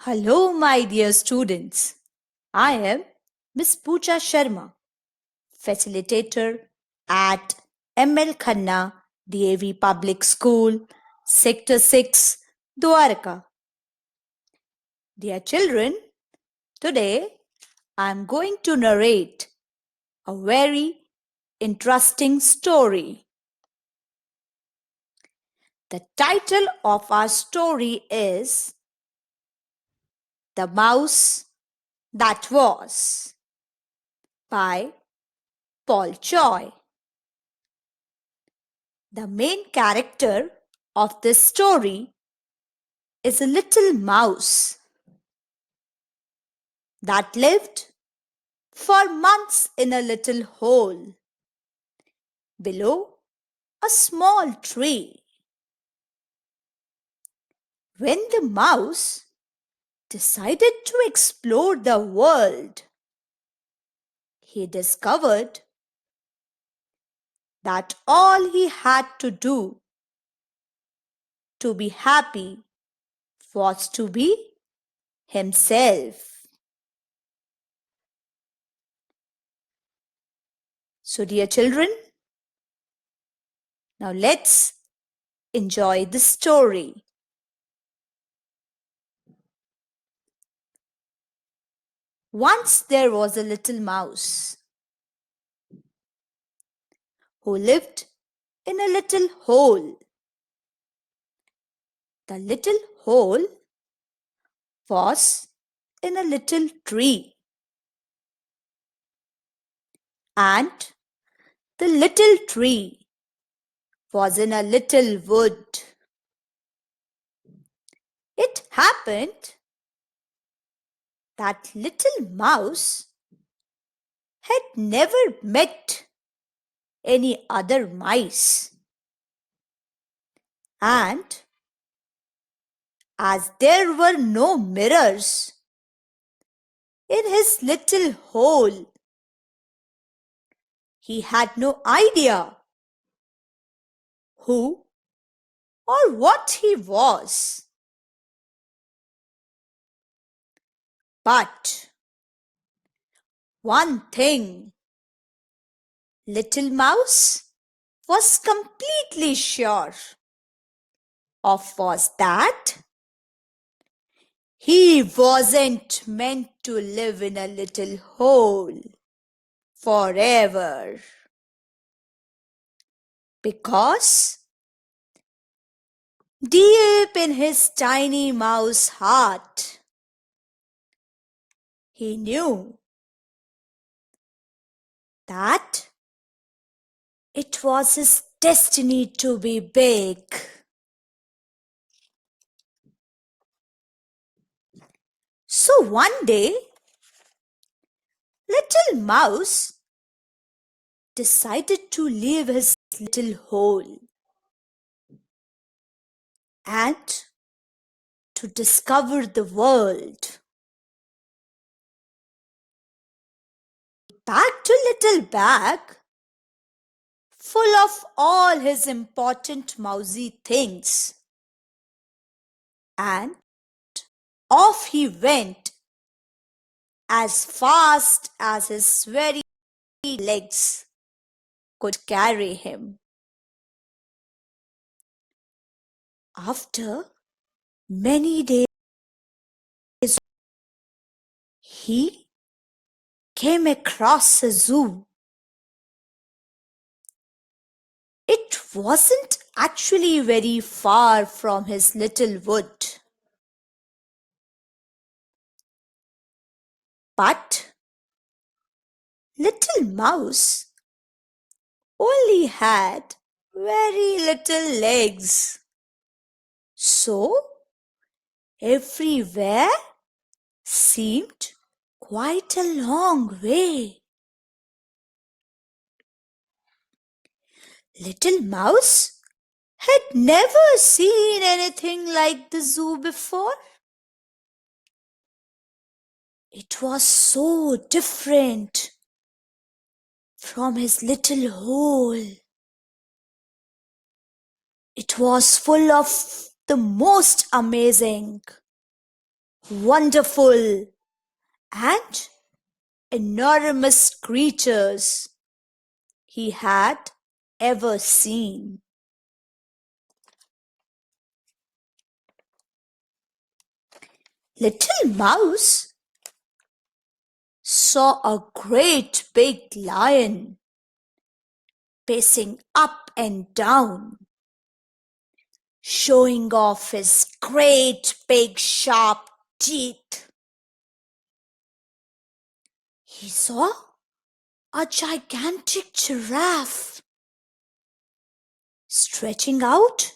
Hello, my dear students. I am Miss Pooja Sharma, facilitator at ML Khanna DAV Public School, Sector 6, Dwarka. Dear children, today I am going to narrate a very interesting story. The title of our story is The Mouse That Was by Paul Choi. The main character of this story is a little mouse that lived for months in a little hole below a small tree. When the mouse decided to explore the world, he discovered that all he had to do to be happy was to be himself. So, dear children, now let's enjoy the story. Once there was a little mouse who lived in a little hole. The little hole was in a little tree, and the little tree was in a little wood. It happened that little mouse had never met any other mice, and as there were no mirrors in his little hole, he had no idea who or what he was. But one thing little mouse was completely sure of was that he wasn't meant to live in a little hole forever. Because deep in his tiny mouse heart, he knew that it was his destiny to be big. So one day, little mouse decided to leave his little hole and to discover the world. He packed a little bag full of all his important mousy things, and off he went as fast as his very legs could carry him. After many days, he came across a zoo. It wasn't actually very far from his little wood. But little mouse only had very little legs. So everywhere seemed quite a long way. Little mouse had never seen anything like the zoo before. It was so different from his little hole. It was full of the most amazing, wonderful, and enormous creatures he had ever seen. Little Mouse saw a great big lion pacing up and down, showing off his great big sharp teeth. He saw a gigantic giraffe stretching out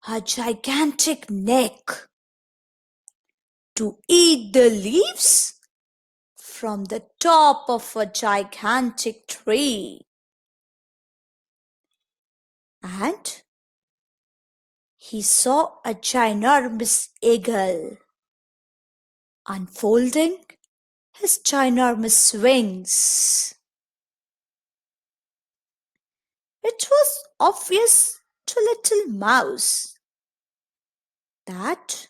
her gigantic neck to eat the leaves from the top of a gigantic tree. And he saw a ginormous eagle unfolding his ginormous wings. It was obvious to Little Mouse that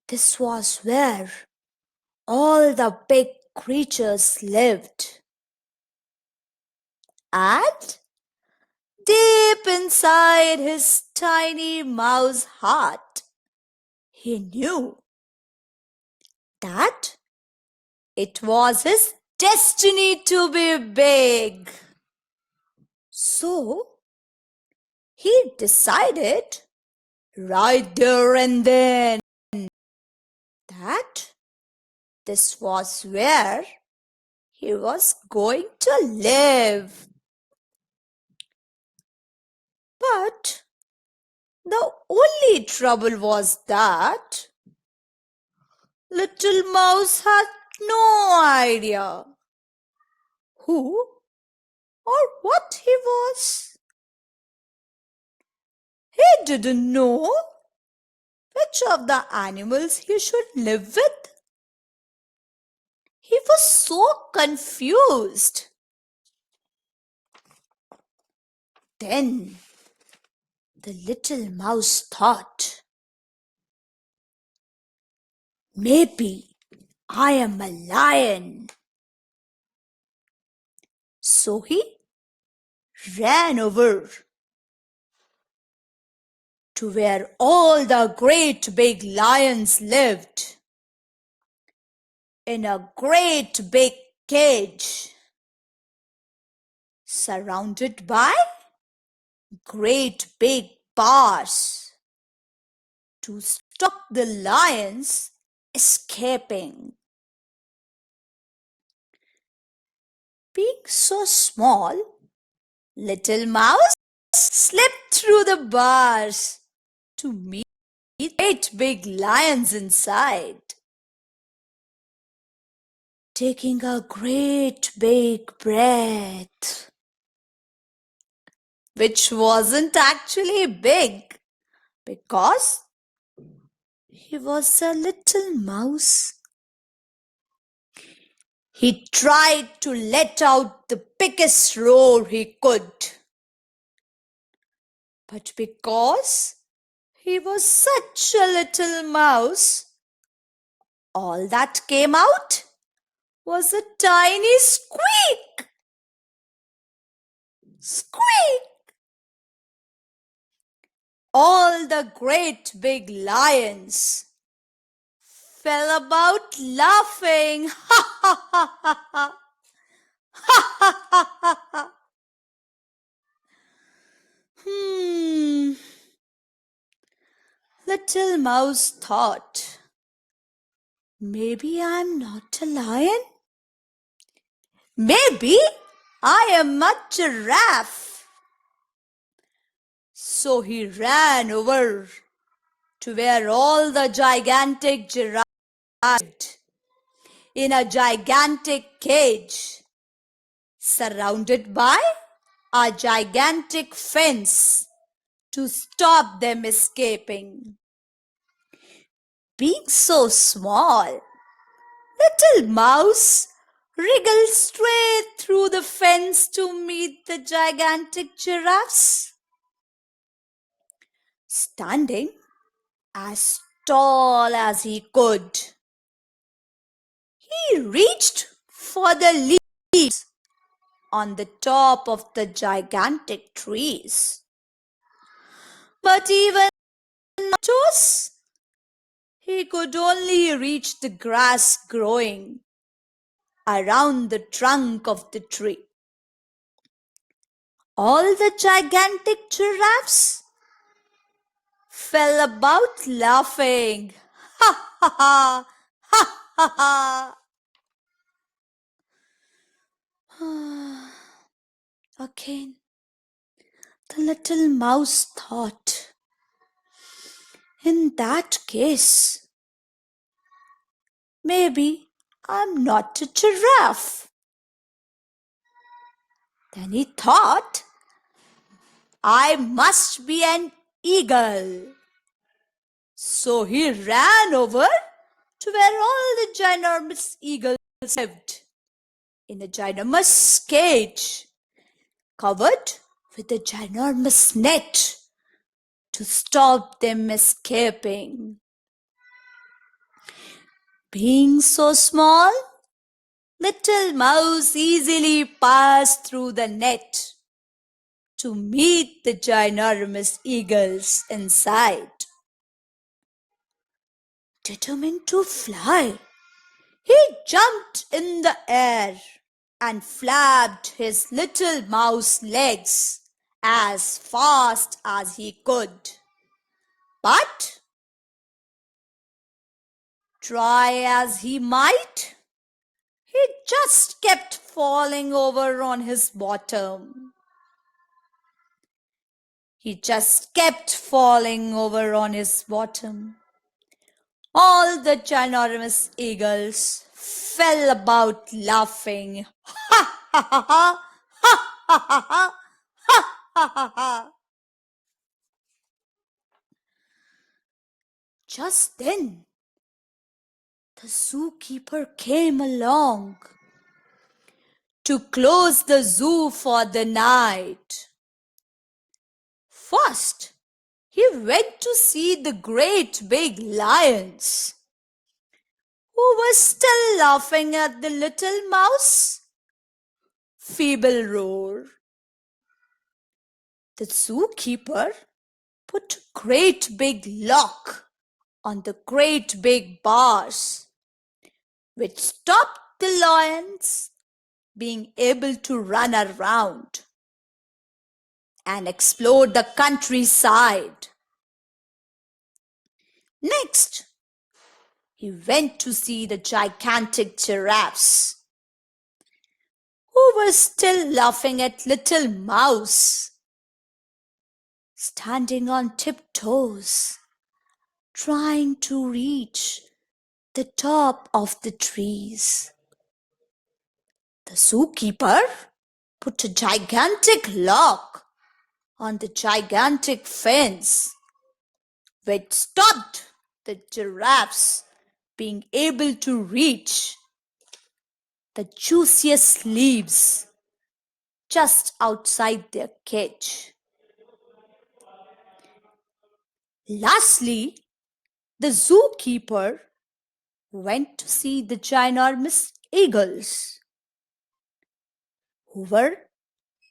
this was where all the big creatures lived. And deep inside his tiny mouse heart, he knew that it was his destiny to be big. So he decided right there and then that this was where he was going to live. But the only trouble was that Little Mouse had no idea who or what he was. He didn't know which of the animals he should live with. He was so confused. Then the little mouse thought, maybe I am a lion. So he ran over to where all the great big lions lived, in a great big cage, surrounded by great big bars to stop the lions escaping. Being so small, Little Mouse slipped through the bars to meet eight big lions inside. Taking a great big breath, which wasn't actually big because he was a little mouse. He tried to let out the biggest roar he could. But because he was such a little mouse, all that came out was a tiny squeak. Squeak! All the great big lions fell about laughing. Ha ha ha ha ha! Ha ha ha ha ha! Little Mouse thought, maybe I'm not a lion. Maybe I am a giraffe. So he ran over to where all the gigantic giraffes lived, in a gigantic cage, surrounded by a gigantic fence to stop them escaping. Being so small, Little Mouse wriggled straight through the fence to meet the gigantic giraffes. Standing as tall as he could, He reached for the leaves on the top of the gigantic trees. But even those, he could only reach the grass growing around the trunk of the tree. All the gigantic giraffes fell about laughing. Ha ha ha! Ha ha ha! Again, the little mouse thought, in that case, maybe I'm not a giraffe. Then he thought, I must be an eagle. So he ran over to where all the ginormous eagles lived, in a ginormous cage covered with a ginormous net to stop them escaping. Being so small, little mouse easily passed through the net to meet the ginormous eagles inside. Determined to fly, he jumped in the air and flapped his little mouse legs as fast as he could. But try as he might, he just kept falling over on his bottom. He just kept falling over on his bottom. All the ginormous eagles fell about laughing. Ha ha ha ha! Ha ha ha ha! Ha ha ha ha! Just then, the zookeeper came along to close the zoo for the night. First, he went to see the great big lions, who were still laughing at the little mouse feeble roar. The zookeeper put a great big lock on the great big bars, which stopped the lions being able to run around and explore the countryside. Next, he went to see the gigantic giraffes, who were still laughing at little mouse, standing on tiptoes, trying to reach the top of the trees. The zookeeper put a gigantic lock on the gigantic fence, which stopped the giraffes being able to reach the juiciest leaves just outside their cage. Lastly, the zookeeper went to see the ginormous eagles, who were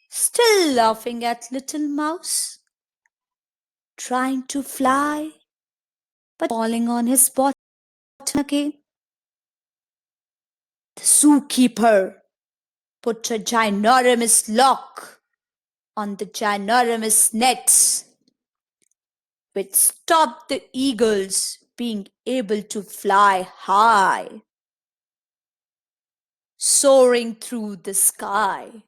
still laughing at little mouse, trying to fly, but falling on his bottom again. The zookeeper put a ginormous lock on the ginormous nets, which stopped the eagles being able to fly high, soaring through the sky.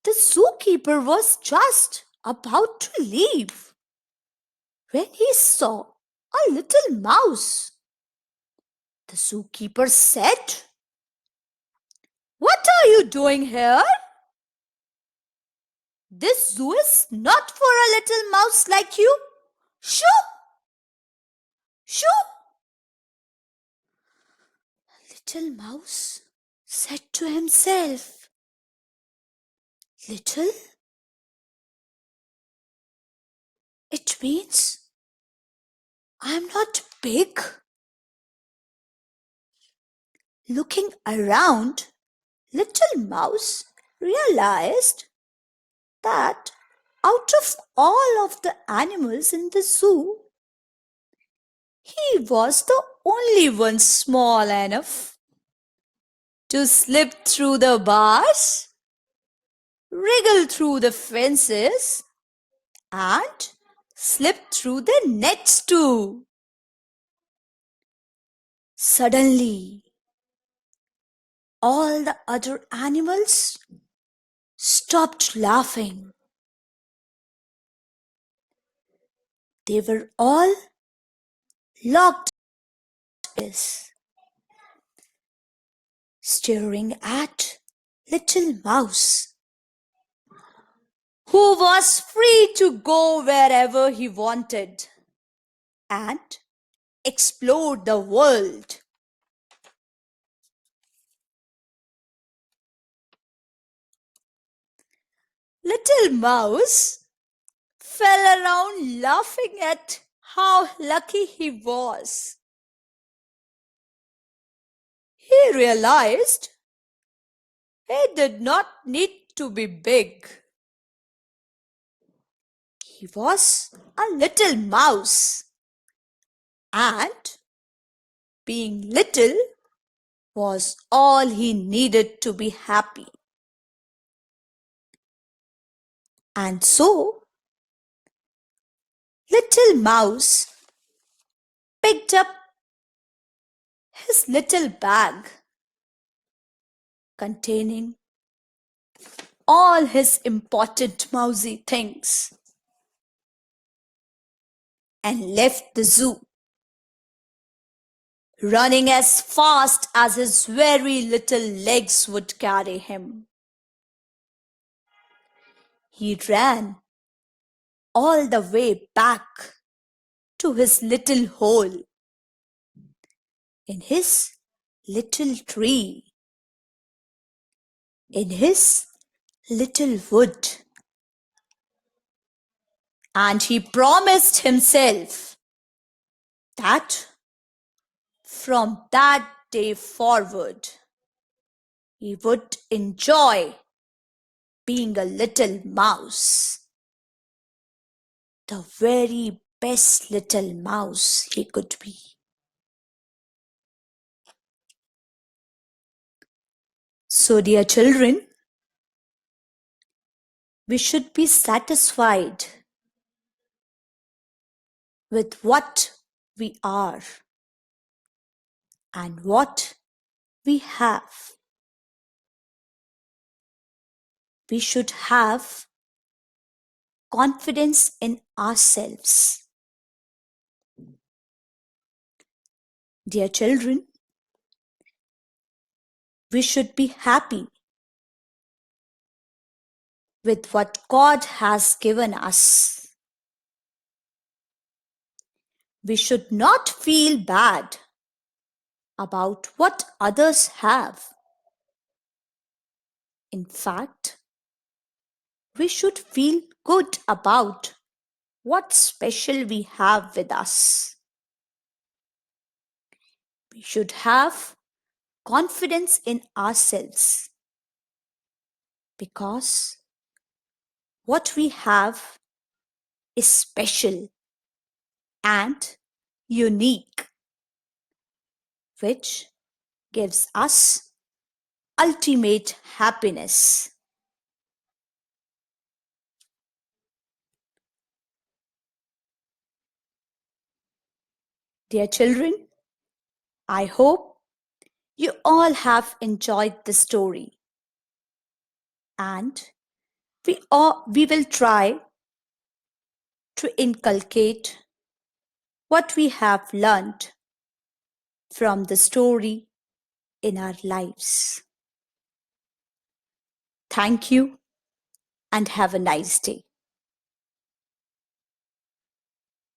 The zookeeper was just about to leave when he saw a little mouse. The zookeeper said, "What are you doing here? This zoo is not for a little mouse like you. Shoo! Shoo!" Little mouse said to himself, "Little? It means I'm not big. Looking around, Little Mouse realized that out of all of the animals in the zoo, he was the only one small enough to slip through the bars, wriggle through the fences, and slip through the nets too. Suddenly, all the other animals stopped laughing. They were all locked eyes, staring at Little Mouse, who was free to go wherever he wanted and explore the world. Little Mouse fell around laughing at how lucky he was. He realized he did not need to be big. He was a little mouse, and being little was all he needed to be happy. And so, Little Mouse picked up his little bag containing all his important mousy things and left the zoo, running as fast as his very little legs would carry him. He ran all the way back to his little hole in his little tree, in his little wood. And he promised himself that from that day forward, he would enjoy being a little mouse, the very best little mouse he could be. So, dear children, we should be satisfied with what we are and what we have. We should have confidence in ourselves. Dear children, we should be happy with what God has given us. We should not feel bad about what others have. In fact, we should feel good about what special we have with us. We should have confidence in ourselves because what we have is special and unique, which gives us ultimate happiness. Dear children, I hope you all have enjoyed the story, and we will try to inculcate what we have learned from the story in our lives. Thank you and have a nice day.